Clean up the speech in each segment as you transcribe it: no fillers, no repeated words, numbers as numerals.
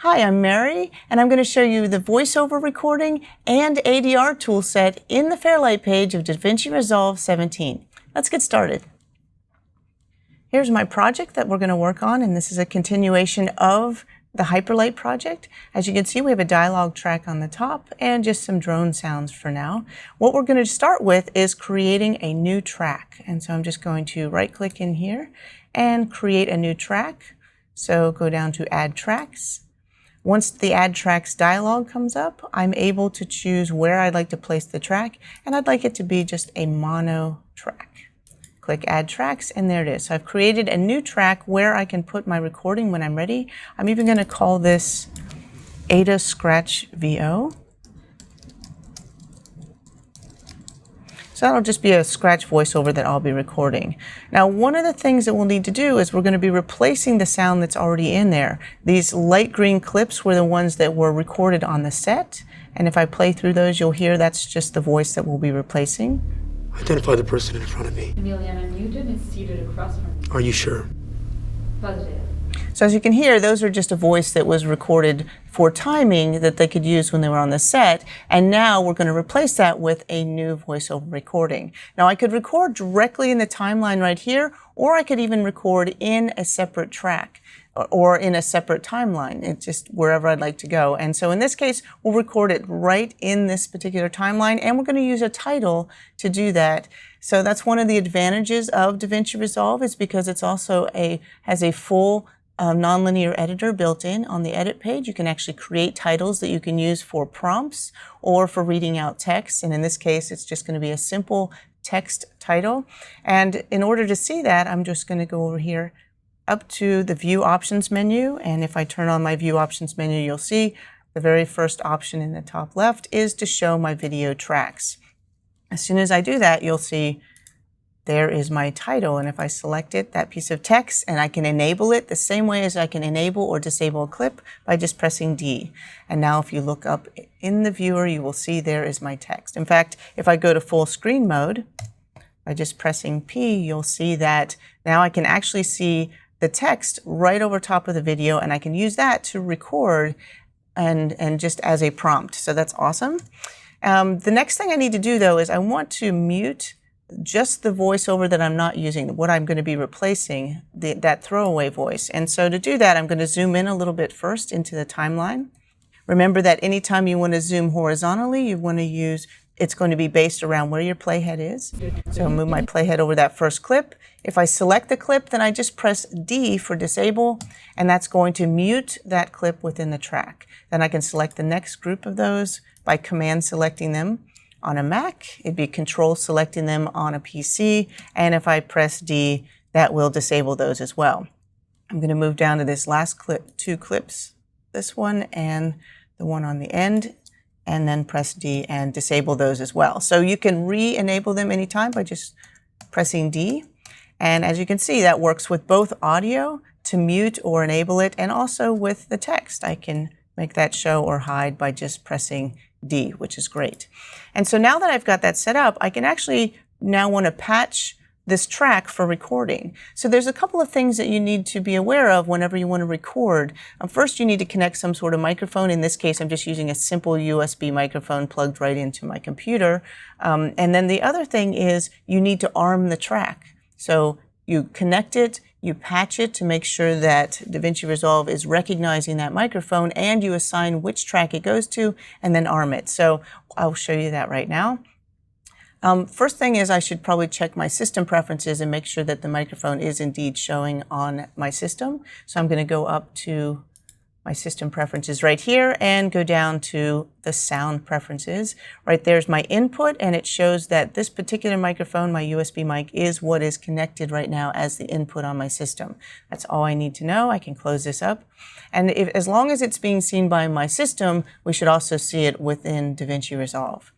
Hi, I'm Mary, and I'm going to show you the voiceover recording and ADR toolset in the Fairlight page of DaVinci Resolve 17. Let's get started. Here's my project that we're going to work on, and this is a continuation of the Hyperlight project. As you can see, we have a dialogue track on the top and just some drone sounds for now. What we're going to start with is creating a new track. And so I'm just going to right-click in here and create a new track. So go down to Add Tracks. Once the Add Tracks dialog comes up, I'm able to choose where I'd like to place the track, and I'd like it to be just a mono track. Click Add Tracks, and there it is. So I've created a new track where I can put my recording when I'm ready. I'm even going to call this Ada Scratch VO. So that'll just be a scratch voiceover that I'll be recording. Now, one of the things that we'll need to do is we're going to be replacing the sound that's already in there. These light green clips were the ones that were recorded on the set. And if I play through those, you'll hear that's just the voice that we'll be replacing. Identify the person in front of me. Emiliana Newton is seated across from me. Are you sure? Positive. So as you can hear, those are just a voice that was recorded for timing that they could use when they were on the set. And now we're going to replace that with a new voiceover recording. Now I could record directly in the timeline right here, or I could even record in a separate track or in a separate timeline. It's just wherever I'd like to go. And so in this case, we'll record it right in this particular timeline, and we're going to use a title to do that. So that's one of the advantages of DaVinci Resolve, is because it's also has a full nonlinear editor built in on the edit page. You can actually create titles that you can use for prompts or for reading out text. And in this case, it's just going to be a simple text title. And in order to see that, I'm just going to go over here up to the View Options menu. And if I turn on my View Options menu, you'll see the very first option in the top left is to show my video tracks. As soon as I do that, you'll see there is my title, and if I select it, that piece of text, and I can enable it the same way as I can enable or disable a clip by just pressing D. And now if you look up in the viewer, you will see there is my text. In fact, if I go to full screen mode, by just pressing P, you'll see that now I can actually see the text right over top of the video, and I can use that to record and just as a prompt. So that's awesome. The next thing I need to do, though, is I want to mute just the voiceover that I'm not using, what I'm going to be replacing, that throwaway voice. And so to do that, I'm going to zoom in a little bit first into the timeline. Remember that anytime you want to zoom horizontally, you want to use, it's going to be based around where your playhead is. So I'll move my playhead over that first clip. If I select the clip, then I just press D for disable, and that's going to mute that clip within the track. Then I can select the next group of those by command selecting them. On a Mac, it'd be control selecting them on a PC, and if I press D, that will disable those as well. I'm going to move down to this last clip, two clips, this one and the one on the end, and then press D and disable those as well. So you can re-enable them anytime by just pressing D. And as you can see, that works with both audio to mute or enable it, and also with the text. I can make that show or hide by just pressing D, which is great. And so now that I've got that set up, I can actually now want to patch this track for recording. So there's a couple of things that you need to be aware of whenever you want to record. First, you need to connect some sort of microphone. In this case, I'm just using a simple USB microphone plugged right into my computer. And then the other thing is you need to arm the track. So you connect it, you patch it to make sure that DaVinci Resolve is recognizing that microphone, and you assign which track it goes to, and then arm it. So I'll show you that right now. First thing is I should probably check my system preferences and make sure that the microphone is indeed showing on my system. So I'm going to go up to my system preferences right here and go down to the sound preferences. Right there's my input, and it shows that this particular microphone, my USB mic, is what is connected right now as the input on my system. That's all I need to know. I can close this up. And as long as it's being seen by my system, we should also see it within DaVinci Resolve.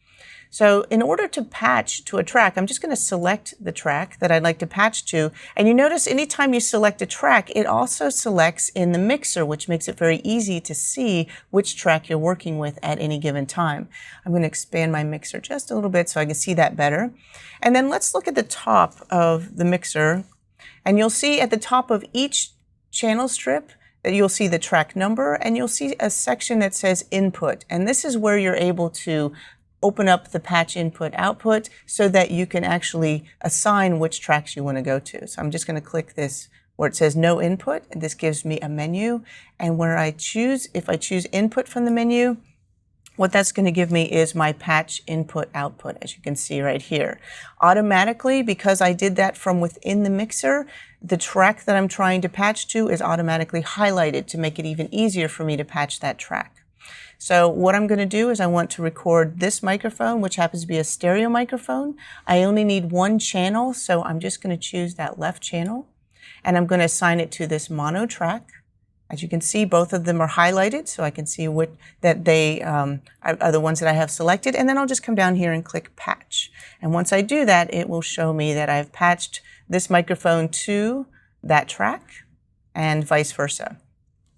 So in order to patch to a track, I'm just going to select the track that I'd like to patch to. And you notice anytime you select a track, it also selects in the mixer, which makes it very easy to see which track you're working with at any given time. I'm going to expand my mixer just a little bit so I can see that better. And then let's look at the top of the mixer. And you'll see at the top of each channel strip, that you'll see the track number and you'll see a section that says input. And this is where you're able to open up the patch input output so that you can actually assign which tracks you want to go to. So I'm just going to click this where it says no input, and this gives me a menu. And where if I choose input from the menu, what that's going to give me is my patch input output, as you can see right here. Automatically, because I did that from within the mixer, the track that I'm trying to patch to is automatically highlighted to make it even easier for me to patch that track. So what I'm going to do is I want to record this microphone, which happens to be a stereo microphone. I only need one channel, so I'm just going to choose that left channel, and I'm going to assign it to this mono track. As you can see, both of them are highlighted, so I can see that they are the ones that I have selected. And then I'll just come down here and click Patch. And once I do that, it will show me that I've patched this microphone to that track and vice versa.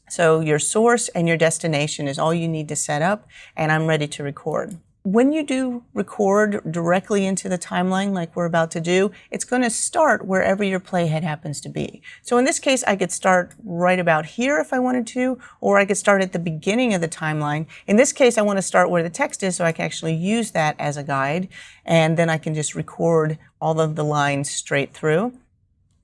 So your source and your destination is all you need to set up, and I'm ready to record. When you do record directly into the timeline like we're about to do, it's going to start wherever your playhead happens to be. So in this case, I could start right about here if I wanted to, or I could start at the beginning of the timeline. In this case, I want to start where the text is so I can actually use that as a guide, and then I can just record all of the lines straight through.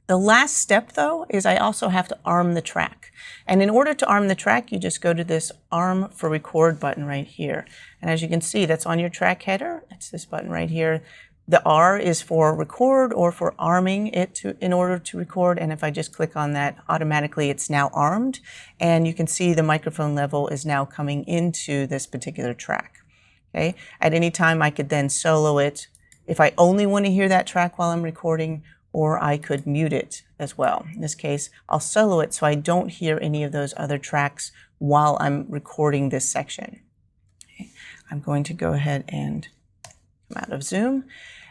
The last step, though, is I also have to arm the track. And in order to arm the track, you just go to this Arm for Record button right here. And as you can see, that's on your track header. That's this button right here. The R is for record or for arming it in order to record. And if I just click on that, automatically it's now armed. And you can see the microphone level is now coming into this particular track. Okay? At any time, I could then solo it if I only want to hear that track while I'm recording, or I could mute it as well. In this case, I'll solo it so I don't hear any of those other tracks while I'm recording this section. Okay. I'm going to go ahead and come out of Zoom.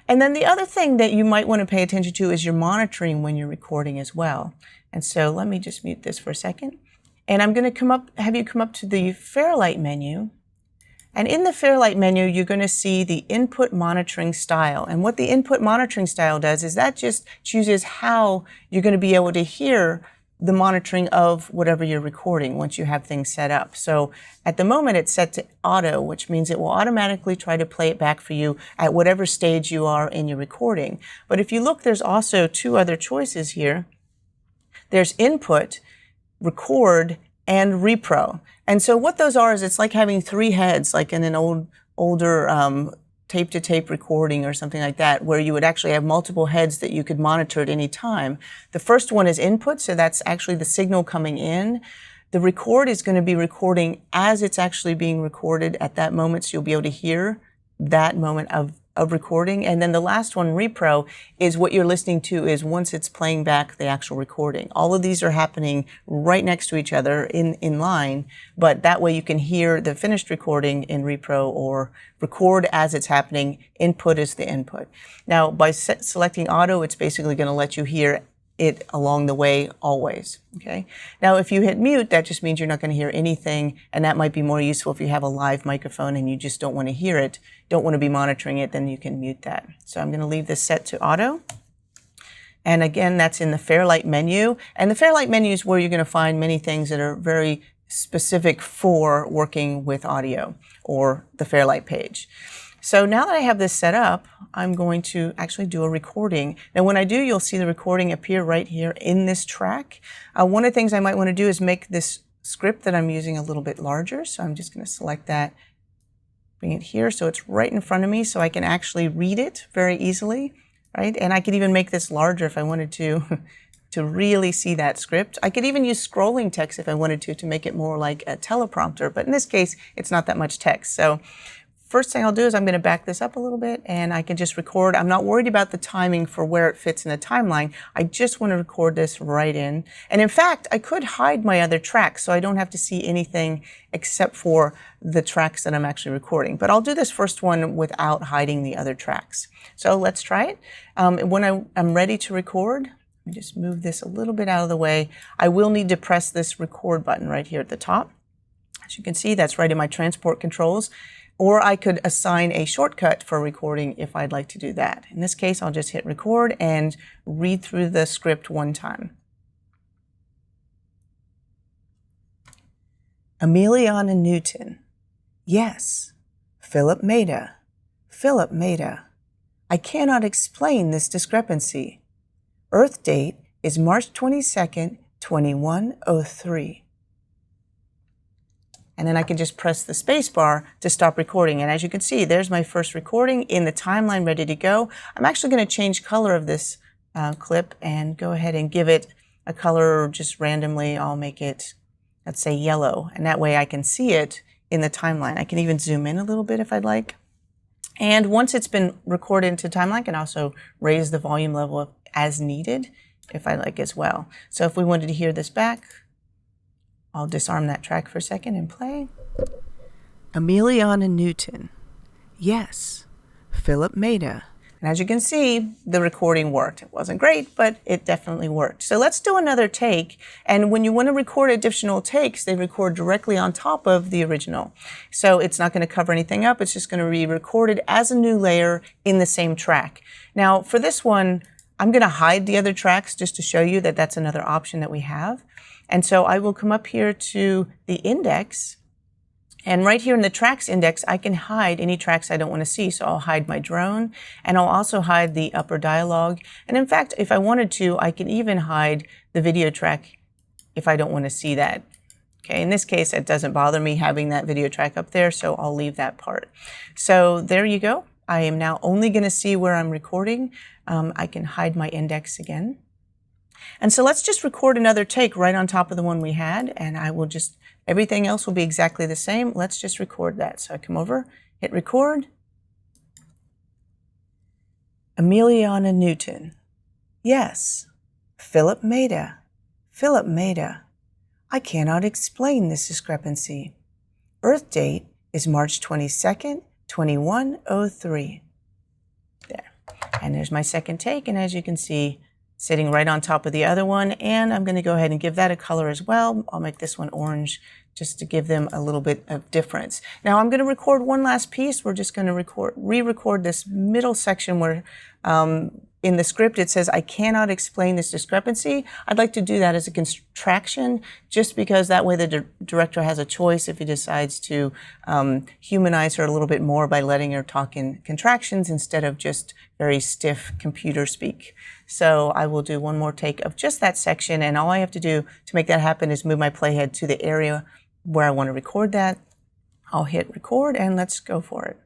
And then the other thing that you might want to pay attention to is your monitoring when you're recording as well. And so let me just mute this for a second. And I'm going to have you come up to the Fairlight menu. And in the Fairlight menu, you're going to see the input monitoring style. And what the input monitoring style does is that just chooses how you're going to be able to hear the monitoring of whatever you're recording once you have things set up. So at the moment, it's set to auto, which means it will automatically try to play it back for you at whatever stage you are in your recording. But if you look, there's also two other choices here. There's input, record, and repro. And so what those are is it's like having three heads, like in an older tape-to-tape recording or something like that, where you would actually have multiple heads that you could monitor at any time. The first one is input, so that's actually the signal coming in. The record is going to be recording as it's actually being recorded at that moment, so you'll be able to hear that moment of recording. And then the last one, repro, is what you're listening to is once it's playing back the actual recording. All of these are happening right next to each other in line, but that way you can hear the finished recording in repro or record as it's happening. Input is the input. Now, by selecting auto, it's basically going to let you hear it along the way always. Okay. Now, if you hit mute, that just means you're not going to hear anything, and that might be more useful if you have a live microphone and you just don't want to hear it, don't want to be monitoring it, then you can mute that. So I'm going to leave this set to auto. And again, that's in the Fairlight menu. And the Fairlight menu is where you're going to find many things that are very specific for working with audio, or the Fairlight page. So now that I have this set up, I'm going to actually do a recording. Now when I do, you'll see the recording appear right here in this track. One of the things I might want to do is make this script that I'm using a little bit larger. So I'm just going to select that, bring it here so it's right in front of me so I can actually read it very easily, right? And I could even make this larger if I wanted to really see that script. I could even use scrolling text if I wanted to make it more like a teleprompter, but in this case, it's not that much text. So first thing I'll do is I'm going to back this up a little bit and I can just record. I'm not worried about the timing for where it fits in the timeline. I just want to record this right in. And in fact, I could hide my other tracks so I don't have to see anything except for the tracks that I'm actually recording. But I'll do this first one without hiding the other tracks. So let's try it. When I'm ready to record, let me just move this a little bit out of the way. I will need to press this record button right here at the top. As you can see, that's right in my transport controls. Or I could assign a shortcut for recording if I'd like to do that. In this case, I'll just hit record and read through the script one time. Emiliana Newton. Yes. Philip Maida. Philip Maida. I cannot explain this discrepancy. Earth date is March 22nd, 2103. And then I can just press the space bar to stop recording. And as you can see, there's my first recording in the timeline ready to go. I'm actually going to change color of this clip and go ahead and give it a color just randomly. I'll make it, let's say, yellow. And that way I can see it in the timeline. I can even zoom in a little bit if I'd like. And once it's been recorded into timeline, I can also raise the volume level as needed if I like as well. So if we wanted to hear this back, I'll disarm that track for a second and play. Emiliana Newton. Yes. Philip Maida. And as you can see, the recording worked. It wasn't great, but it definitely worked. So let's do another take. And when you want to record additional takes, they record directly on top of the original. So it's not going to cover anything up. It's just going to be recorded as a new layer in the same track. Now, for this one, I'm going to hide the other tracks just to show you that that's another option that we have. And so I will come up here to the index, and right here in the tracks index, I can hide any tracks I don't want to see. So I'll hide my drone, and I'll also hide the upper dialogue. And in fact, if I wanted to, I can even hide the video track if I don't want to see that. Okay, in this case, it doesn't bother me having that video track up there, so I'll leave that part. So there you go. I am now only going to see where I'm recording. I can hide my index again. And so let's just record another take right on top of the one we had, and I will just, everything else will be exactly the same. Let's just record that. So I come over, hit record. Emiliana Newton. Yes. Philip Maida. Philip Maida. I cannot explain this discrepancy. Birth date is March 22nd, 2103. There. And there's my second take, and as you can see, sitting right on top of the other one, and I'm going to go ahead and give that a color as well. I'll make this one orange just to give them a little bit of difference. Now I'm going to record one last piece. We're just going to re-record this middle section where in the script it says, I cannot explain this discrepancy. I'd like to do that as a contraction just because that way the director has a choice if he decides to humanize her a little bit more by letting her talk in contractions instead of just very stiff computer speak. So I will do one more take of just that section, and all I have to do to make that happen is move my playhead to the area where I want to record that. I'll hit record and let's go for it.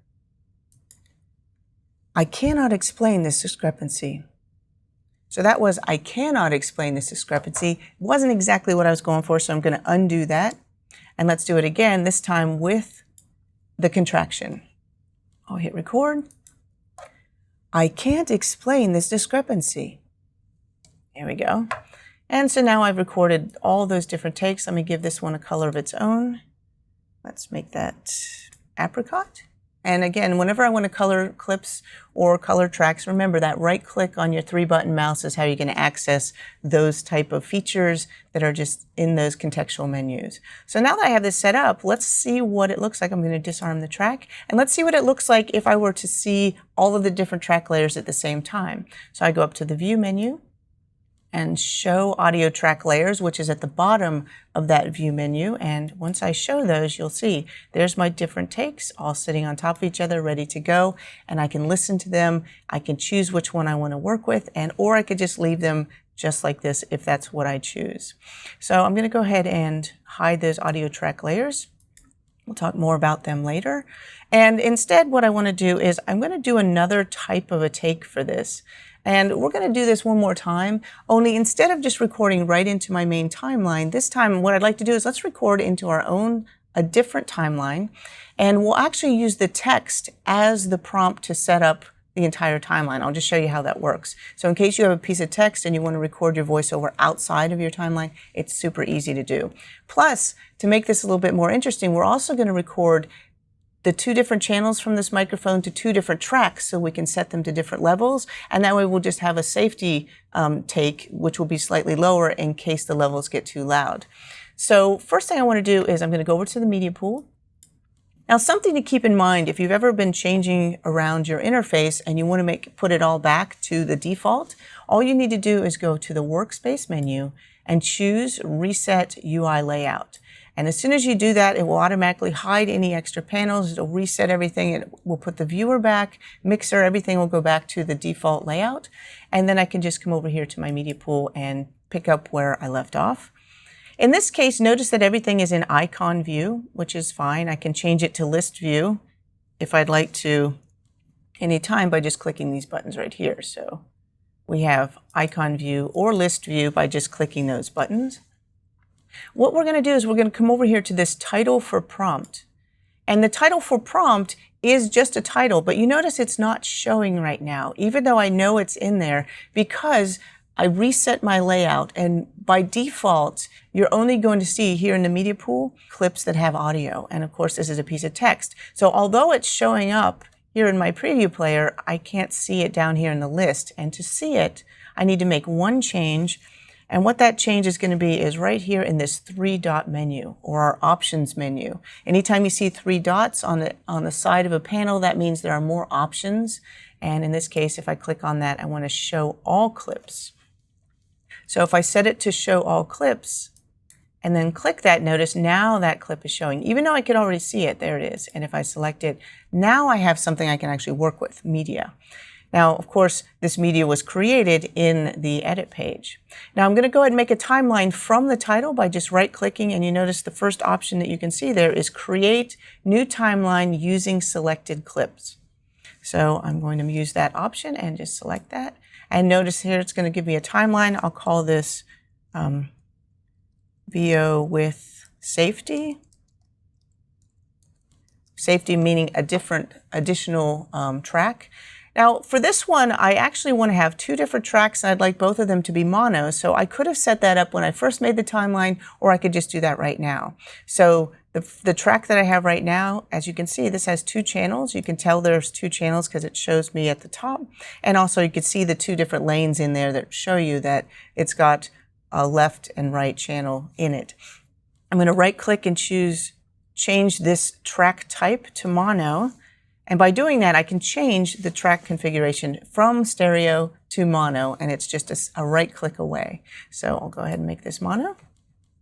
I cannot explain this discrepancy. So that was, I cannot explain this discrepancy. It wasn't exactly what I was going for, so I'm going to undo that. And let's do it again, this time with the contraction. I'll hit record. I can't explain this discrepancy. There we go. And so now I've recorded all those different takes. Let me give this one a color of its own. Let's make that apricot. And again, whenever I want to color clips or color tracks, remember that right click on your 3-button mouse is how you're going to access those type of features that are just in those contextual menus. So now that I have this set up, let's see what it looks like. I'm going to disarm the track, and let's see what it looks like if I were to see all of the different track layers at the same time. So I go up to the View menu and show audio track layers, which is at the bottom of that view menu. And once I show those, you'll see there's my different takes all sitting on top of each other, ready to go. And I can listen to them. I can choose which one I want to work with, or I could just leave them just like this if that's what I choose. So I'm going to go ahead and hide those audio track layers. We'll talk more about them later. And instead, what I want to do is I'm going to do another type of a take for this. And we're going to do this one more time, only instead of just recording right into my main timeline, this time what I'd like to do is let's record into a different timeline, and we'll actually use the text as the prompt to set up the entire timeline. I'll just show you how that works. So in case you have a piece of text and you want to record your voiceover outside of your timeline, it's super easy to do. Plus, to make this a little bit more interesting, we're also going to record the 2 different channels from this microphone to 2 different tracks so we can set them to different levels. And that way we'll just have a safety take, which will be slightly lower in case the levels get too loud. So first thing I want to do is I'm going to go over to the media pool. Now, something to keep in mind, if you've ever been changing around your interface and you want to put it all back to the default, all you need to do is go to the Workspace menu and choose Reset UI Layout. And as soon as you do that, it will automatically hide any extra panels. It'll reset everything. It will put the viewer back, mixer, everything will go back to the default layout. And then I can just come over here to my media pool and pick up where I left off. In this case, notice that everything is in icon view, which is fine. I can change it to list view if I'd like to anytime by just clicking these buttons right here. So we have icon view or list view by just clicking those buttons. What we're going to do is we're going to come over here to this title for prompt. And the title for prompt is just a title, but you notice it's not showing right now, even though I know it's in there, because I reset my layout. And by default, you're only going to see here in the media pool clips that have audio. And of course, this is a piece of text. So although it's showing up here in my preview player, I can't see it down here in the list. And to see it, I need to make one change. And what that change is going to be is right here in this 3-dot menu, or our options menu. Anytime you see 3 dots on the side of a panel, that means there are more options. And in this case, if I click on that, I want to show all clips. So if I set it to show all clips and then click that, notice now that clip is showing, even though I could already see it, there it is. And if I select it, now I have something I can actually work with, media. Now, of course, this media was created in the edit page. Now I'm going to go ahead and make a timeline from the title by just right-clicking, and you notice the first option that you can see there is create new timeline using selected clips. So I'm going to use that option and just select that. And notice here it's going to give me a timeline. I'll call this VO with safety. Safety meaning a different additional track. Now, for this one, I actually want to have 2 different tracks, and I'd like both of them to be mono. So I could have set that up when I first made the timeline, or I could just do that right now. So the track that I have right now, as you can see, this has 2 channels. You can tell there's 2 channels because it shows me at the top. And also you can see the 2 different lanes in there that show you that it's got a left and right channel in it. I'm going to right-click and change this track type to mono. And by doing that, I can change the track configuration from stereo to mono, and it's just a right-click away. So I'll go ahead and make this mono.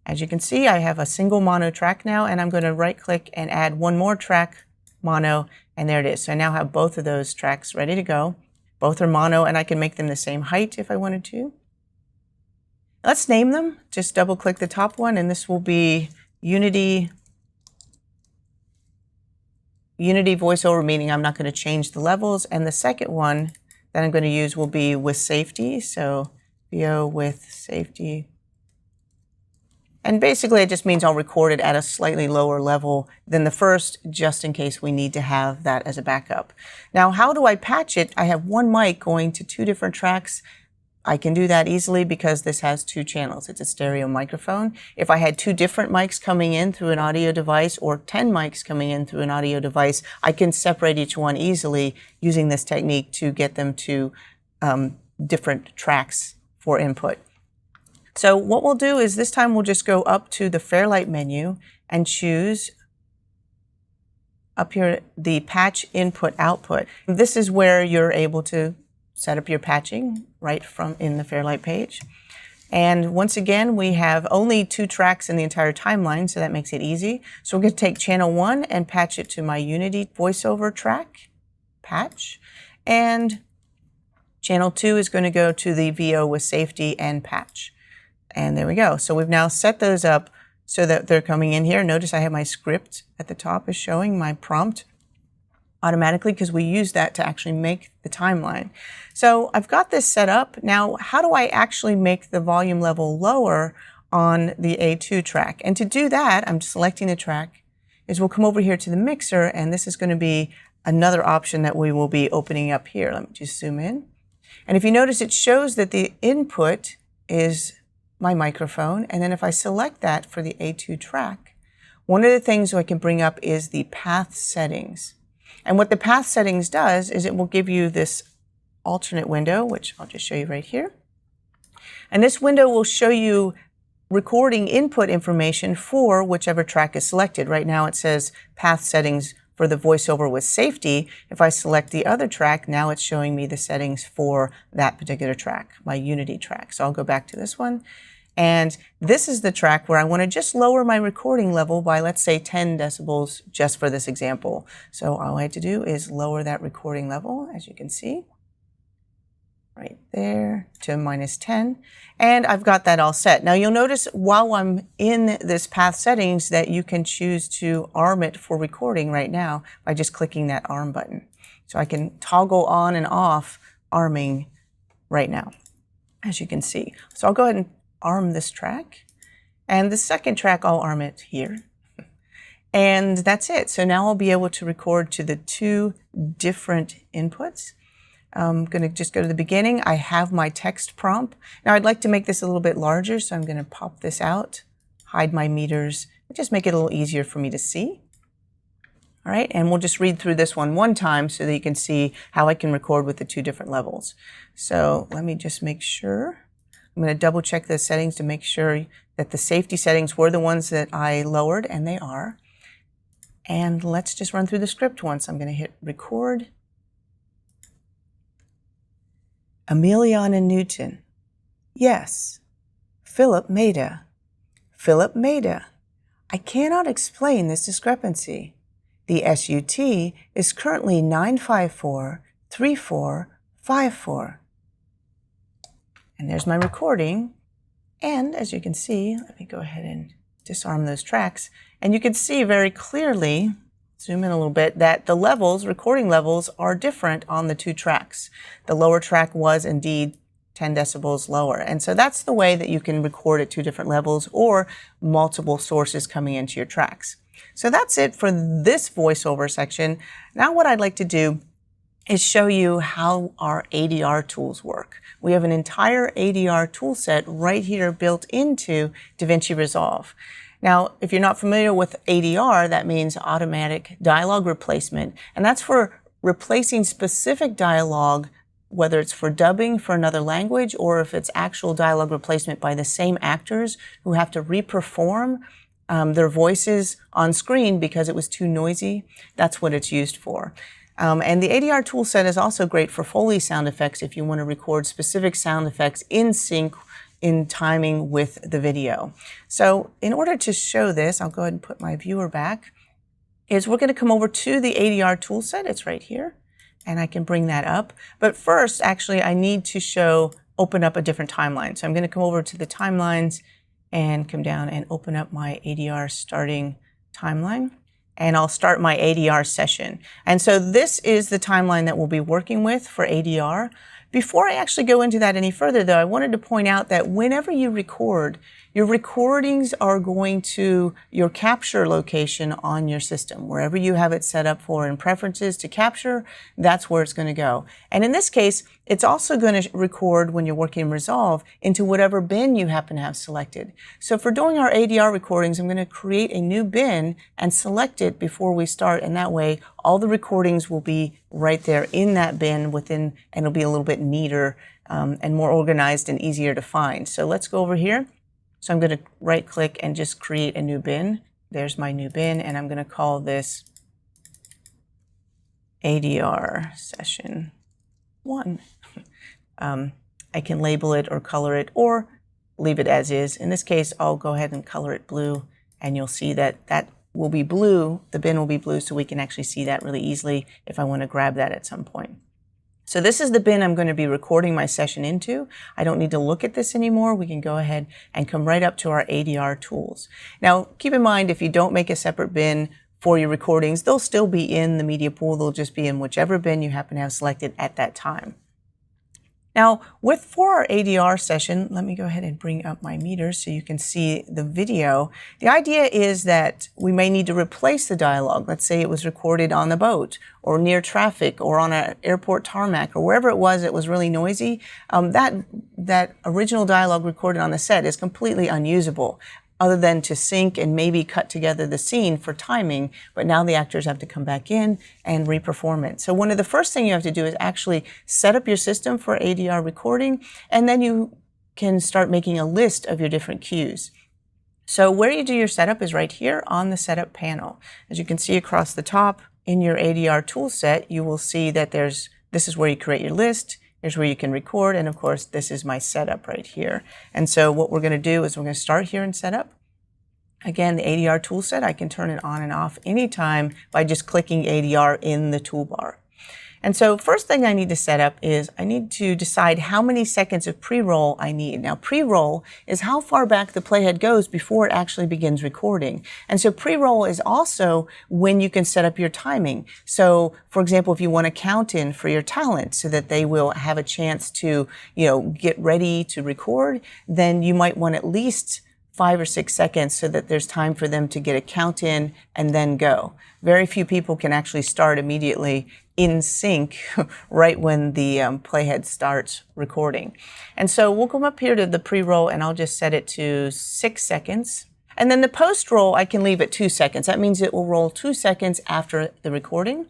As you can see, I have a single mono track now, and I'm going to right-click and add one more track, mono, and there it is. So I now have both of those tracks ready to go. Both are mono, and I can make them the same height if I wanted to. Let's name them. Just double-click the top one, and this will be Unity voiceover, meaning I'm not going to change the levels. And the second one that I'm going to use will be with safety. So VO with safety. And basically it just means I'll record it at a slightly lower level than the first, just in case we need to have that as a backup. Now, how do I patch it? I have one mic going to 2 different tracks. I can do that easily because this has 2 channels. It's a stereo microphone. If I had 2 different mics coming in through an audio device or 10 mics coming in through an audio device, I can separate each one easily using this technique to get them to different tracks for input. So what we'll do is this time we'll just go up to the Fairlight menu and choose up here the Patch Input Output. This is where you're able to set up your patching right from in the Fairlight page. And once again, we have only 2 tracks in the entire timeline, so that makes it easy. So we're going to take channel 1 and patch it to my Unity voiceover track, patch. And channel 2 is going to go to the VO with safety and patch. And there we go. So we've now set those up so that they're coming in here. Notice I have my script at the top is showing my prompt automatically because we use that to actually make the timeline. So I've got this set up. Now, how do I actually make the volume level lower on the A2 track? And to do that, I'm selecting the track, is we'll come over here to the mixer, and this is going to be another option that we will be opening up here. Let me just zoom in. And if you notice, it shows that the input is my microphone. And then if I select that for the A2 track, one of the things I can bring up is the path settings. And what the path settings does is it will give you this alternate window, which I'll just show you right here. And this window will show you recording input information for whichever track is selected. Right now it says path settings for the voiceover with safety. If I select the other track, now it's showing me the settings for that particular track, my Unity track. So I'll go back to this one. And this is the track where I want to just lower my recording level by, let's say, 10 decibels just for this example. So all I have to do is lower that recording level, as you can see, right there to -10. And I've got that all set. Now you'll notice while I'm in this path settings that you can choose to arm it for recording right now by just clicking that arm button. So I can toggle on and off arming right now, as you can see. So I'll go ahead and arm this track, and the second track I'll arm it here, and that's it. So now I'll be able to record to the two different inputs. I'm going to just go to the beginning. I have my text prompt. Now I'd like to make this a little bit larger, so I'm going to pop this out, hide my meters, and just make it a little easier for me to see. All right, and we'll just read through this one time so that you can see how I can record with the two different levels. So let me just make sure. I'm going to double check the settings to make sure that the safety settings were the ones that I lowered, and they are. And let's just run through the script once. I'm going to hit record. Emiliana Newton. Yes. Philip Maida. Philip Maida. I cannot explain this discrepancy. The SUT is currently 9543454. And there's my recording. And as you can see, let me go ahead and disarm those tracks. And you can see very clearly, zoom in a little bit, that the levels, recording levels, are different on the two tracks. The lower track was indeed 10 decibels lower. And so that's the way that you can record at two different levels or multiple sources coming into your tracks. So that's it for this voiceover section. Now what I'd like to do is show you how our ADR tools work. We have an entire ADR tool set right here built into DaVinci Resolve. Now, if you're not familiar with ADR, that means automatic dialogue replacement, and that's for replacing specific dialogue, whether it's for dubbing for another language or if it's actual dialogue replacement by the same actors who have to reperform their voices on screen because it was too noisy. That's what it's used for. And the ADR toolset is also great for Foley sound effects if you want to record specific sound effects in sync in timing with the video. So in order to show this, I'll go ahead and put my viewer back, is we're going to come over to the ADR toolset. It's right here, and I can bring that up. But first, actually, I need to open up a different timeline. So I'm going to come over to the timelines and come down and open up my ADR starting timeline. And I'll start my ADR session. And so this is the timeline that we'll be working with for ADR. Before I actually go into that any further, though, I wanted to point out that whenever you record, your recordings are going to your capture location on your system. Wherever you have it set up for in preferences to capture, that's where it's going to go. And in this case, it's also going to record when you're working in Resolve into whatever bin you happen to have selected. So for doing our ADR recordings, I'm going to create a new bin and select it before we start. And that way, all the recordings will be right there in that bin and it'll be a little bit neater and more organized and easier to find. So let's go over here. So I'm going to right click and just create a new bin. There's my new bin, and I'm going to call this ADR session 1. I can label it or color it or leave it as is. In this case, I'll go ahead and color it blue, and you'll see that that will be blue. The bin will be blue, so we can actually see that really easily if I want to grab that at some point. So this is the bin I'm going to be recording my session into. I don't need to look at this anymore. We can go ahead and come right up to our ADR tools. Now, keep in mind, if you don't make a separate bin for your recordings, they'll still be in the media pool. They'll just be in whichever bin you happen to have selected at that time. Now, for our ADR session, let me go ahead and bring up my meters so you can see the video. The idea is that we may need to replace the dialogue. Let's say it was recorded on the boat or near traffic or on an airport tarmac or wherever it was really noisy. That original dialogue recorded on the set is completely unusable, other than to sync and maybe cut together the scene for timing, but now the actors have to come back in and reperform it. So one of the first things you have to do is actually set up your system for ADR recording, and then you can start making a list of your different cues. So where you do your setup is right here on the setup panel. As you can see across the top, in your ADR toolset, you will see that this is where you create your list, here's where you can record, and of course, this is my setup right here. And so what we're going to do is we're going to start here in setup. Again, the ADR toolset, I can turn it on and off anytime by just clicking ADR in the toolbar. And so first thing I need to set up is I need to decide how many seconds of pre-roll I need. Now, pre-roll is how far back the playhead goes before it actually begins recording. And so pre-roll is also when you can set up your timing. So, for example, if you want to count in for your talent so that they will have a chance to, get ready to record, then you might want at least 5 or 6 seconds so that there's time for them to get a count in and then go. Very few people can actually start immediately in sync right when the playhead starts recording. And so we'll come up here to the pre-roll and I'll just set it to 6 seconds. And then the post-roll I can leave at 2 seconds. That means it will roll 2 seconds after the recording.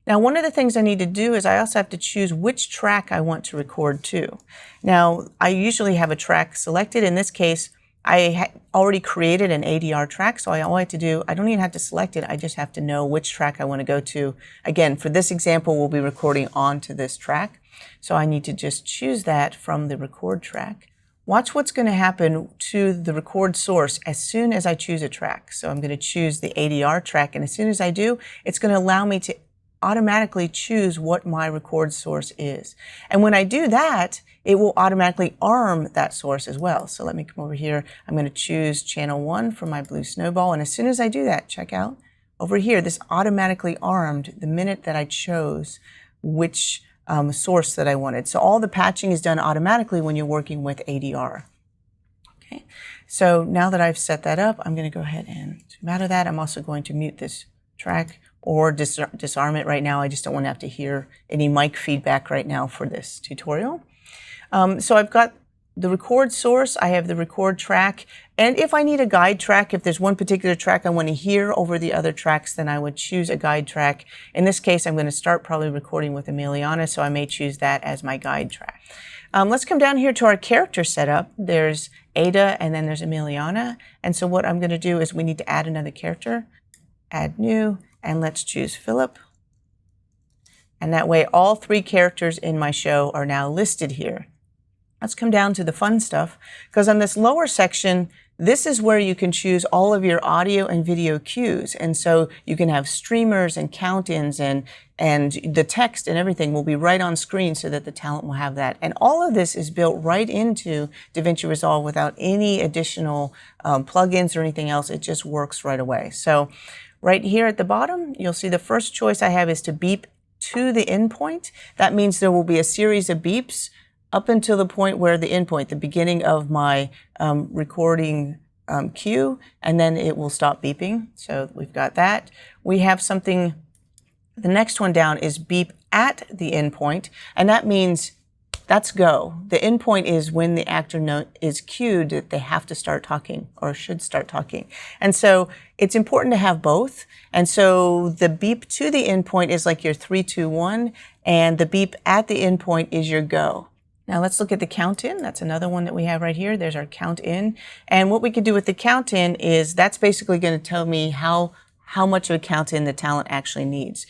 Now, one of the things I need to do is I also have to choose which track I want to record to. Now, I usually have a track selected. In this case, I already created an ADR track, so all I have to do, I don't even have to select it, I just have to know which track I want to go to. Again, for this example, we'll be recording onto this track, so I need to just choose that from the record track. Watch what's going to happen to the record source as soon as I choose a track. So I'm going to choose the ADR track, and as soon as I do, it's going to allow me to automatically choose what my record source is. And when I do that, it will automatically arm that source as well. So let me come over here. I'm going to choose channel 1 for my blue snowball. And as soon as I do that, check out over here, this automatically armed the minute that I chose which source that I wanted. So all the patching is done automatically when you're working with ADR. Okay. So now that I've set that up, I'm going to go ahead and out of that. I'm also going to mute this track or disarm it right now. I just don't want to have to hear any mic feedback right now for this tutorial. So I've got the record source, I have the record track, and if I need a guide track, if there's one particular track I want to hear over the other tracks, then I would choose a guide track. In this case, I'm going to start probably recording with Emiliana, so I may choose that as my guide track. Let's come down here to our character setup. There's Ada and then there's Emiliana, and so what I'm going to do is we need to add another character, add new, and let's choose Philip. And that way all 3 characters in my show are now listed here. Let's come down to the fun stuff, because on this lower section, this is where you can choose all of your audio and video cues. And so you can have streamers and count-ins and the text and everything will be right on screen so that the talent will have that. And all of this is built right into DaVinci Resolve without any additional plugins or anything else. It just works right away. So right here at the bottom, you'll see the first choice I have is to beep to the endpoint. That means there will be a series of beeps up until the point where the endpoint, the beginning of my recording cue, and then it will stop beeping. So we've got that. We have something, the next one down is beep at the endpoint, and that means that's go. The endpoint is when the actor is cued that they have to start talking or should start talking. And so it's important to have both. And so the beep to the endpoint is like your 3, 2, 1, and the beep at the endpoint is your go. Now let's look at the count in. That's another one that we have right here. There's our count in. And what we can do with the count in is that's basically going to tell me how much of a count in the talent actually needs.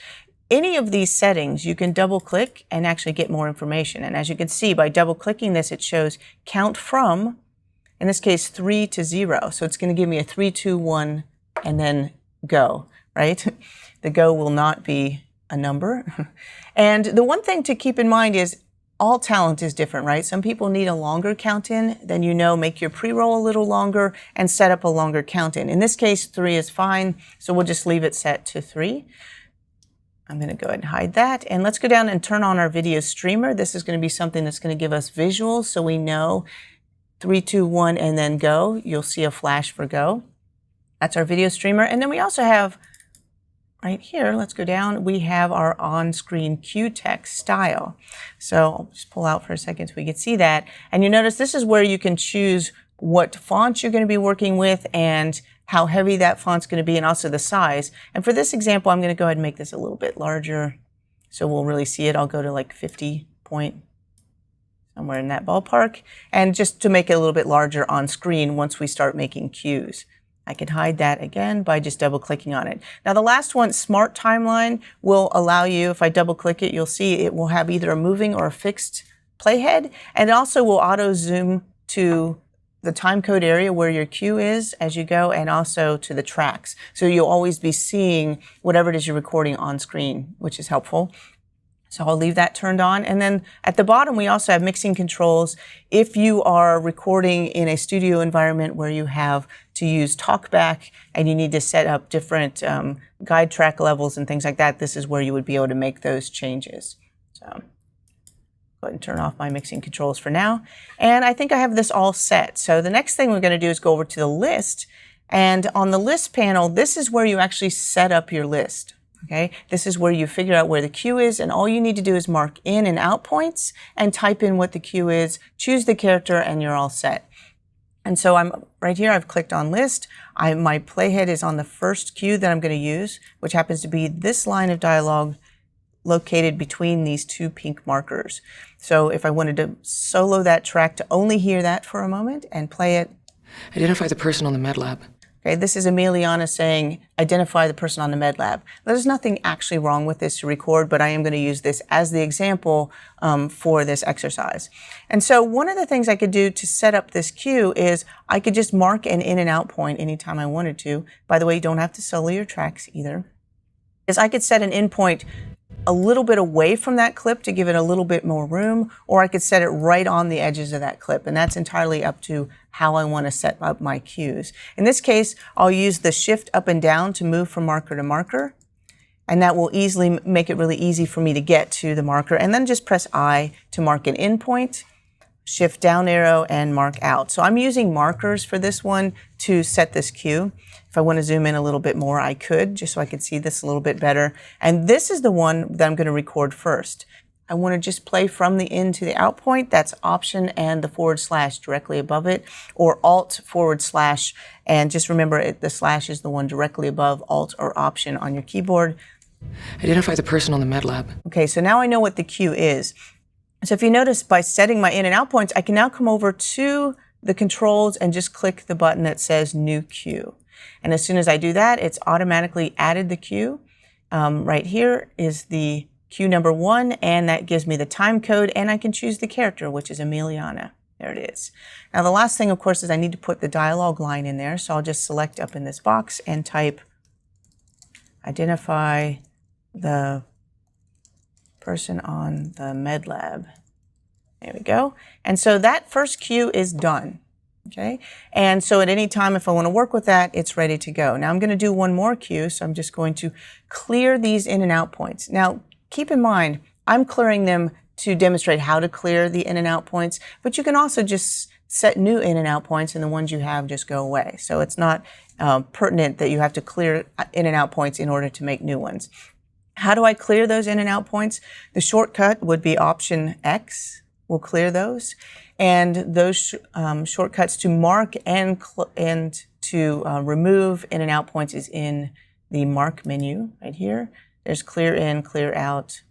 Any of these settings, you can double click and actually get more information. And as you can see, by double clicking this, it shows count from, in this case, 3 to 0. So it's going to give me a 3, 2, 1, and then go, right? The go will not be a number. And the one thing to keep in mind is all talent is different, right? Some people need a longer count in, then make your pre-roll a little longer and set up a longer count in. In this case, 3 is fine, so we'll just leave it set to 3. I'm going to go ahead and hide that. And let's go down and turn on our video streamer. This is going to be something that's going to give us visuals so we know 3, 2, 1, and then go. You'll see a flash for go. That's our video streamer. And then we also have right here, let's go down, we have our on-screen cue text style. So I'll just pull out for a second so we can see that. And you notice this is where you can choose what font you're going to be working with and how heavy that font's going to be and also the size. And for this example, I'm going to go ahead and make this a little bit larger so we'll really see it. I'll go to like 50 point, somewhere in that ballpark. And just to make it a little bit larger on screen once we start making cues. I can hide that again by just double clicking on it. Now the last one, Smart Timeline, will allow you, if I double click it, you'll see it will have either a moving or a fixed playhead, and it also will auto zoom to the time code area where your cue is as you go, and also to the tracks. So you'll always be seeing whatever it is you're recording on screen, which is helpful. So I'll leave that turned on. And then at the bottom, we also have mixing controls. If you are recording in a studio environment where you have to use talkback and you need to set up different guide track levels and things like that, this is where you would be able to make those changes. So go ahead and turn off my mixing controls for now. And I think I have this all set. So the next thing we're going to do is go over to the list. And on the list panel, this is where you actually set up your list. Okay, this is where you figure out where the cue is, and all you need to do is mark in and out points and type in what the cue is, choose the character, and you're all set. And so I'm right here, I've clicked on list. My playhead is on the first cue that I'm going to use, which happens to be this line of dialogue located between these two pink markers. So if I wanted to solo that track to only hear that for a moment and play it. Identify the person on the med lab. Okay, this is Emiliana saying, identify the person on the med lab. There's nothing actually wrong with this to record, but I am going to use this as the example for this exercise. And so one of the things I could do to set up this cue is I could just mark an in and out point anytime I wanted to. By the way, you don't have to solo your tracks either. Is I could set an in point a little bit away from that clip to give it a little bit more room, or I could set it right on the edges of that clip, and that's entirely up to how I want to set up my cues. In this case, I'll use the shift up and down to move from marker to marker, and that will easily make it really easy for me to get to the marker, and then just press I to mark an in point, shift down arrow, and mark out. So I'm using markers for this one to set this cue. If I want to zoom in a little bit more, I could, just so I could see this a little bit better. And this is the one that I'm going to record first. I want to just play from the in to the out point. That's Option and the / directly above it, or Alt /, and just remember the slash is the one directly above Alt or Option on your keyboard. Identify the person on the med lab. Okay, so now I know what the cue is. So if you notice, by setting my in and out points, I can now come over to the controls and just click the button that says New Cue. And as soon as I do that, it's automatically added the cue. Right here is the cue number 1, and that gives me the time code, and I can choose the character, which is Emiliana. There it is. Now the last thing, of course, is I need to put the dialogue line in there, so I'll just select up in this box and type identify the person on the med lab. There we go. And so that first cue is done. Okay, and so at any time if I want to work with that, it's ready to go. Now I'm going to do one more cue, so I'm just going to clear these in and out points. Now keep in mind, I'm clearing them to demonstrate how to clear the in and out points, but you can also just set new in and out points, and the ones you have just go away. So it's not pertinent that you have to clear in and out points in order to make new ones. How do I clear those in and out points? The shortcut would be Option X. We'll clear those. And those shortcuts to mark and to remove in and out points is in the Mark menu right here. There's clear in, clear out,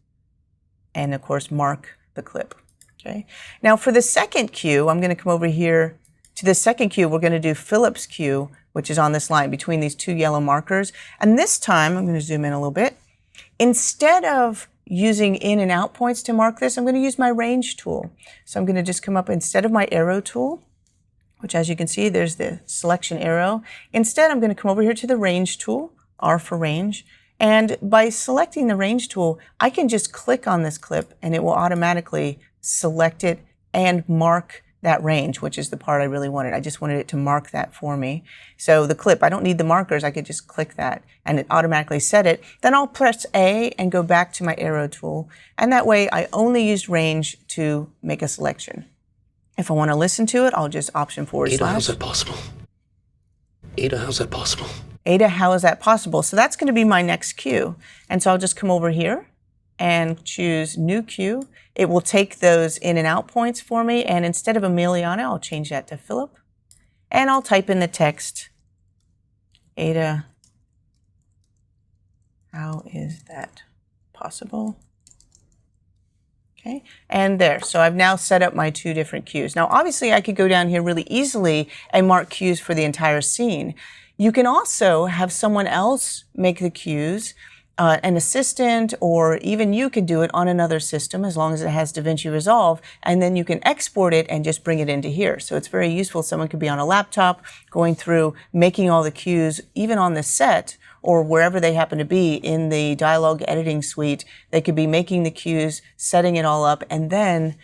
and of course mark the clip. Okay. Now for the second cue, I'm going to come over here to the second cue. We're going to do Philip's cue, which is on this line between these two yellow markers. And this time, I'm going to zoom in a little bit. Instead of using in and out points to mark this, I'm going to use my range tool. So I'm going to just come up instead of my arrow tool, which as you can see, there's the selection arrow. Instead, I'm going to come over here to the range tool, R for range. And by selecting the range tool, I can just click on this clip and it will automatically select it and mark that range, which is the part I really wanted. I just wanted it to mark that for me. So the clip, I don't need the markers. I could just click that and it automatically set it. Then I'll press A and go back to my arrow tool. And that way I only used range to make a selection. If I want to listen to it, I'll just Option / Ada, how's that possible? Ada, how's that possible? Ada, how is that possible? So that's going to be my next cue. And so I'll just come over here and choose New Cue. It will take those in and out points for me, and instead of Emiliana, I'll change that to Philip. And I'll type in the text, Ada, how is that possible? Okay, and there. So I've now set up my two different cues. Now, obviously, I could go down here really easily and mark cues for the entire scene. You can also have someone else make the cues, an assistant, or even you could do it on another system as long as it has DaVinci Resolve, and then you can export it and just bring it into here. So it's very useful. Someone could be on a laptop going through, making all the cues, even on the set or wherever they happen to be in the dialogue editing suite. They could be making the cues, setting it all up, and then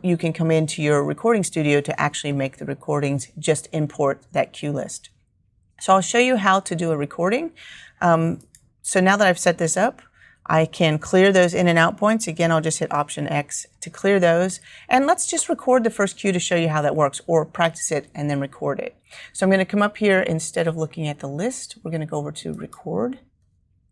you can come into your recording studio to actually make the recordings, just import that cue list. So I'll show you how to do a recording. So now that I've set this up, I can clear those in and out points. Again, I'll just hit Option X to clear those. And let's just record the first cue to show you how that works, or practice it and then record it. So I'm going to come up here. Instead of looking at the list, we're going to go over to Record.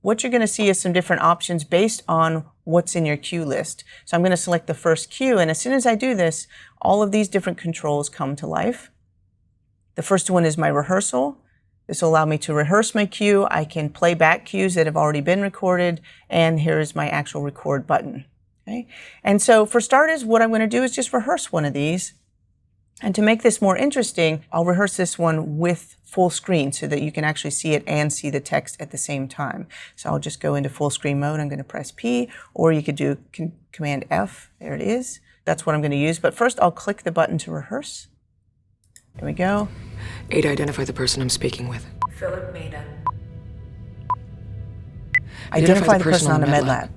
What you're going to see is some different options based on what's in your cue list. So I'm going to select the first cue, and as soon as I do this, all of these different controls come to life. The first one is my rehearsal. This will allow me to rehearse my cue. I can play back cues that have already been recorded, and here's my actual record button. Okay? And so for starters, what I'm going to do is just rehearse one of these. And to make this more interesting, I'll rehearse this one with full screen so that you can actually see it and see the text at the same time. So I'll just go into full screen mode. I'm going to press P, or you could do Command F. There it is. That's what I'm going to use. But first, I'll click the button to rehearse. There we go. A to identify the person I'm speaking with. Philip Maida. Identify the person on the med lab.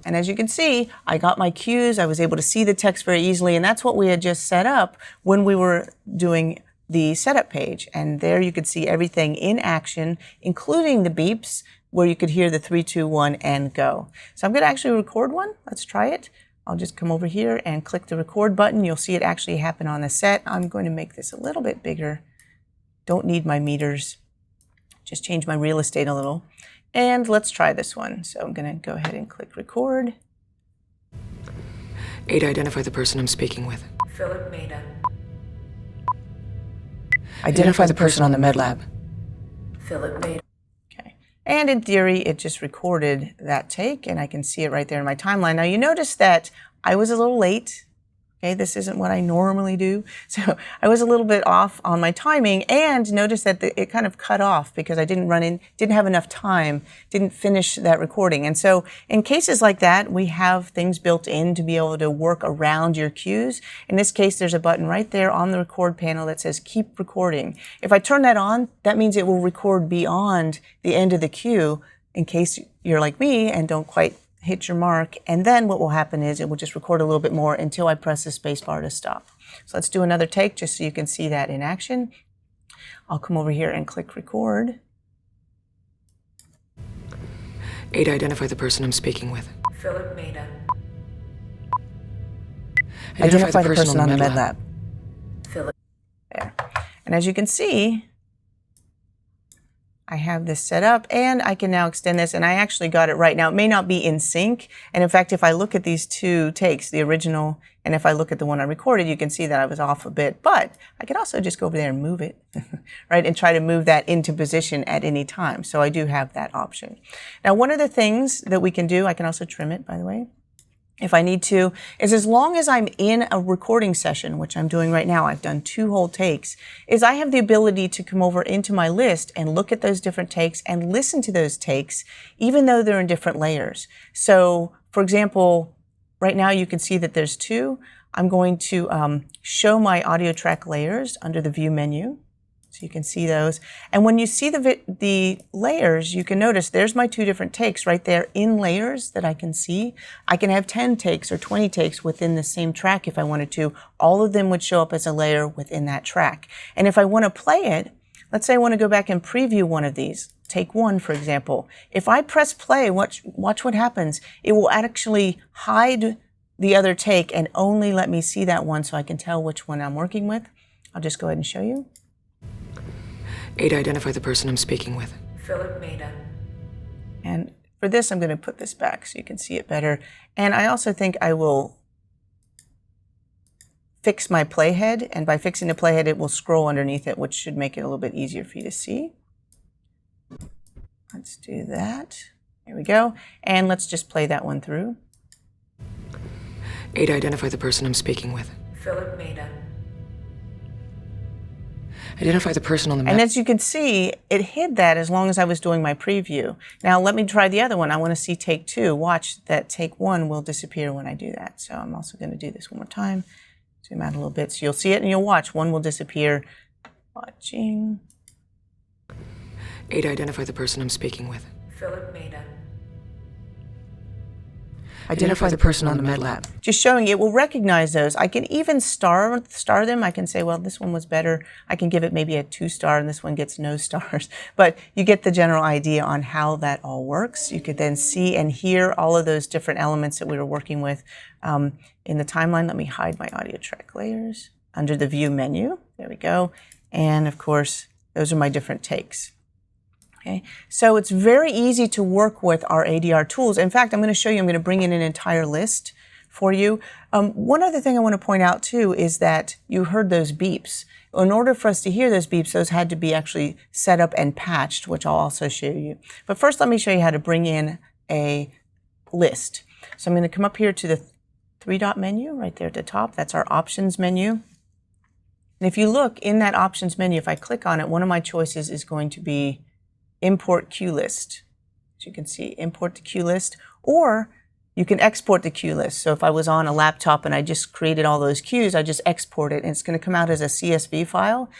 And as you can see, I got my cues. I was able to see the text very easily, and that's what we had just set up when we were doing the setup page. And there you could see everything in action, including the beeps, where you could hear the 3, 2, 1, and go. So I'm going to actually record one. Let's try it. I'll just come over here and click the record button. You'll see it actually happen on the set. I'm going to make this a little bit bigger. Don't need my meters. Just change my real estate a little. And let's try this one. So I'm going to go ahead and click record. A to identify the person I'm speaking with. Philip Maida. Identify the person on the med lab. Philip Maida. Okay. And in theory, it just recorded that take, and I can see it right there in my timeline. Now you notice that I was a little late. Okay, this isn't what I normally do. So I was a little bit off on my timing, and notice that it kind of cut off because I didn't have enough time, didn't finish that recording. And so in cases like that, we have things built in to be able to work around your cues. In this case, there's a button right there on the record panel that says keep recording. If I turn that on, that means it will record beyond the end of the cue in case you're like me and don't quite hit your mark, and then what will happen is it will just record a little bit more until I press the space bar to stop. So let's do another take just so you can see that in action. I'll come over here and click record. A to identify the person I'm speaking with. Philip Maida. Identify the person on the med lab. Philip. There. And as you can see, I have this set up, and I can now extend this, and I actually got it right. Now, it may not be in sync, and in fact, if I look at these two takes, the original, and if I look at the one I recorded, you can see that I was off a bit, but I could also just go over there and move it, right, and try to move that into position at any time. So I do have that option. Now, one of the things that we can do, I can also trim it, by the way, if I need to, is as long as I'm in a recording session, which I'm doing right now, I've done 2 whole takes, is I have the ability to come over into my list and look at those different takes and listen to those takes, even though they're in different layers. So, for example, right now you can see that there's 2. I'm going to show my audio track layers under the View menu. So you can see those. And when you see the layers, you can notice there's my 2 different takes right there in layers that I can see. I can have 10 takes or 20 takes within the same track if I wanted to. All of them would show up as a layer within that track. And if I want to play it, let's say I want to go back and preview one of these. Take 1, for example. If I press play, watch what happens. It will actually hide the other take and only let me see that one so I can tell which one I'm working with. I'll just go ahead and show you. A to identify the person I'm speaking with. Philip Maida. And for this, I'm going to put this back so you can see it better. And I also think I will fix my playhead. And by fixing the playhead, it will scroll underneath it, which should make it a little bit easier for you to see. Let's do that. There we go. And let's just play that one through. A to identify the person I'm speaking with. Philip Maida. Identify the person on the And map. as you can see, it hid that as long as I was doing my preview. Now let me try the other one. I want to see take 2. Watch that take 1 will disappear when I do that. So I'm also going to do this one more time. Zoom out a little bit so you'll see it and you'll watch. 1 will disappear. Watching. Ada, identify the person I'm speaking with. Philip Maida. Identify the person on the med lab. Just showing it will recognize those. I can even star them. I can say, well, this one was better. I can give it maybe a 2-star and this one gets no stars. But you get the general idea on how that all works. You could then see and hear all of those different elements that we were working with in the timeline. Let me hide my audio track layers under the view menu. There we go. And of course, those are my different takes. Okay, so it's very easy to work with our ADR tools. In fact, I'm going to show you, I'm going to bring in an entire list for you. One other thing I want to point out too is that you heard those beeps. In order for us to hear those beeps, those had to be actually set up and patched, which I'll also show you. But first, let me show you how to bring in a list. So I'm going to come up here to the 3-dot menu right there at the top. That's our options menu. And if you look in that options menu, if I click on it, one of my choices is going to be import queue list. As you can see, import the queue list, or you can export the queue list. So if I was on a laptop and I just created all those queues, I just export it and it's going to come out as a CSV file,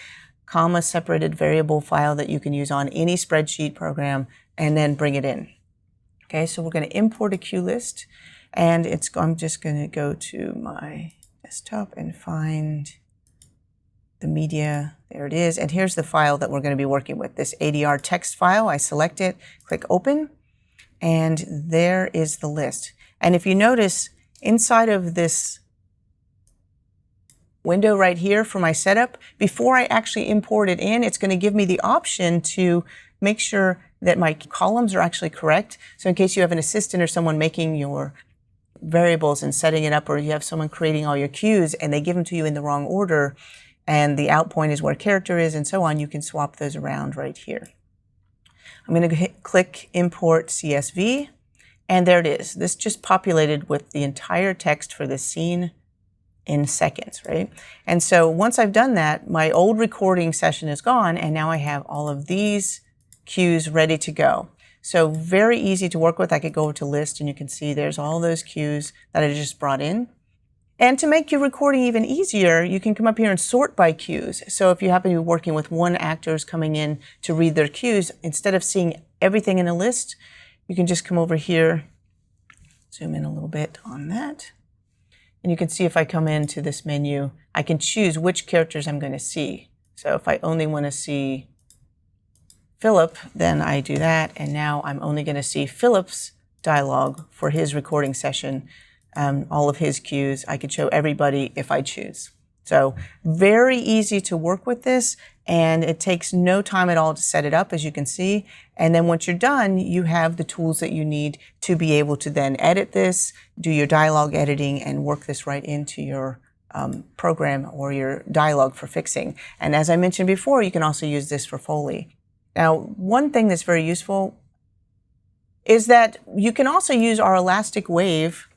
comma separated variable file that you can use on any spreadsheet program and then bring it in. Okay, so we're going to import a queue list and I'm just going to go to my desktop and find the media. There it is. And here's the file that we're going to be working with, this ADR text file. I select it, click open, and there is the list. And if you notice, inside of this window right here for my setup, before I actually import it in, it's going to give me the option to make sure that my columns are actually correct. So in case you have an assistant or someone making your variables and setting it up, or you have someone creating all your queues and they give them to you in the wrong order, and the out point is where character is and so on, you can swap those around right here. I'm going to click Import CSV, and there it is. This just populated with the entire text for the scene in seconds, right? And so once I've done that, my old recording session is gone, and now I have all of these cues ready to go. So very easy to work with. I could go to list, and you can see there's all those cues that I just brought in. And to make your recording even easier, you can come up here and sort by cues. So if you happen to be working with one actor coming in to read their cues, instead of seeing everything in a list, you can just come over here, zoom in a little bit on that. And you can see if I come into this menu, I can choose which characters I'm going to see. So if I only want to see Philip, then I do that. And now I'm only going to see Philip's dialogue for his recording session. All of his cues. I could show everybody if I choose. So very easy to work with this, and it takes no time at all to set it up, as you can see. And then once you're done, you have the tools that you need to be able to then edit this, do your dialogue editing, and work this right into your program or your dialogue for fixing. And as I mentioned before, you can also use this for Foley. Now, one thing that's very useful is that you can also use our elastic wave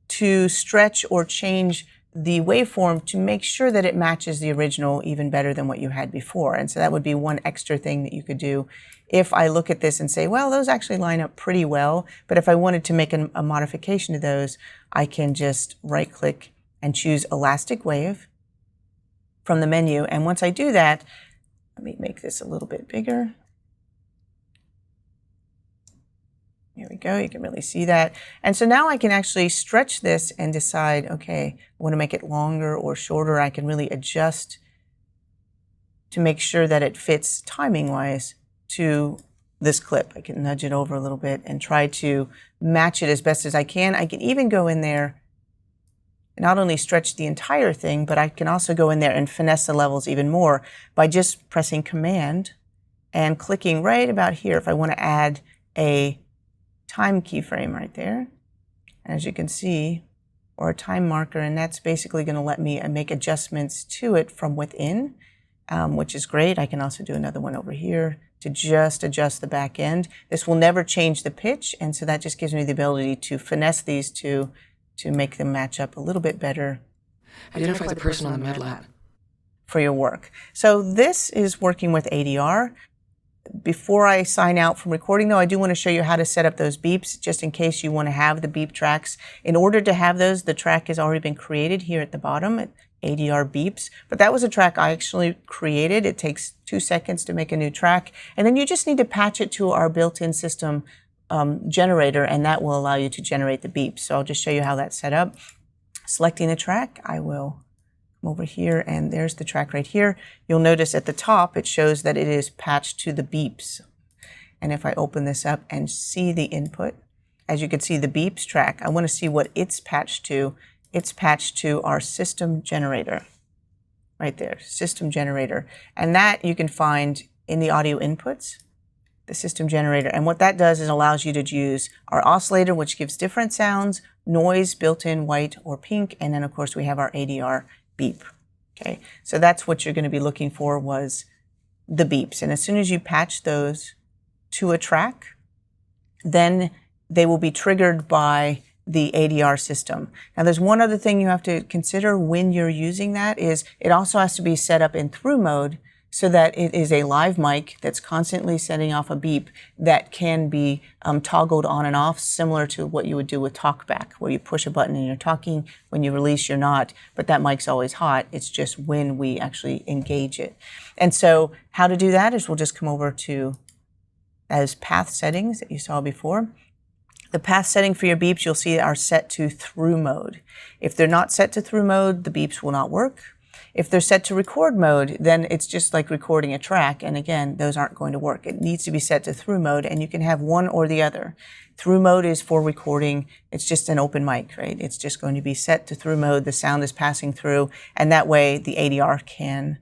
to stretch or change the waveform to make sure that it matches the original even better than what you had before. And so that would be one extra thing that you could do. If I look at this and say, well, those actually line up pretty well, but if I wanted to make a modification to those, I can just right-click and choose Elastic Wave from the menu. And once I do that, let me make this a little bit bigger. Here we go, you can really see that. And so now I can actually stretch this and decide, okay, I want to make it longer or shorter. I can really adjust to make sure that it fits timing-wise to this clip. I can nudge it over a little bit and try to match it as best as I can. I can even go in there and not only stretch the entire thing, but I can also go in there and finesse the levels even more by just pressing Command and clicking right about here if I want to add a time keyframe right there, as you can see, or a time marker, and that's basically going to let me make adjustments to it from within, which is great. I can also do another one over here to just adjust the back end. This will never change the pitch, and so that just gives me the ability to finesse these two to make them match up a little bit better. Identify the person on the med lab. for your work. So this is working with ADR. Before I sign out from recording though, I do want to show you how to set up those beeps just in case you want to have the beep tracks. In order to have those, the track has already been created here at the bottom at ADR beeps, but that was a track I actually created. It takes 2 seconds to make a new track, and then you just need to patch it to our built-in system generator, and that will allow you to generate the beeps. So I'll just show you how that's set up. Selecting the track, I will come over here, and there's the track right here. You'll notice at the top it shows that it is patched to the beeps. And if I open this up and see the input, as you can see the beeps track, I want to see what it's patched to. It's patched to our system generator. Right there, system generator. And that you can find in the audio inputs, the system generator. And what that does is allows you to use our oscillator, which gives different sounds, noise, built-in white or pink, and then of course we have our ADR beep. Okay, so that's what you're going to be looking for was the beeps. And as soon as you patch those to a track, then they will be triggered by the ADR system. Now there's one other thing you have to consider when you're using that is it also has to be set up in through mode so that it is a live mic that's constantly setting off a beep that can be toggled on and off, similar to what you would do with TalkBack, where you push a button and you're talking, when you release you're not, but that mic's always hot. It's just when we actually engage it. And so how to do that is we'll just come over to those path settings that you saw before. The path setting for your beeps, you'll see, are set to through mode. If they're not set to through mode, the beeps will not work. If they're set to record mode, then it's just like recording a track, and again, those aren't going to work. It needs to be set to through mode, and you can have one or the other. Through mode is for recording. It's just an open mic, right? It's just going to be set to through mode. The sound is passing through, and that way the ADR can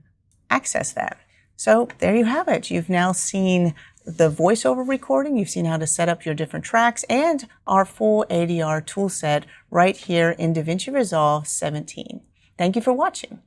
access that. So there you have it. You've now seen the voiceover recording, you've seen how to set up your different tracks, and our full ADR toolset right here in DaVinci Resolve 17. Thank you for watching.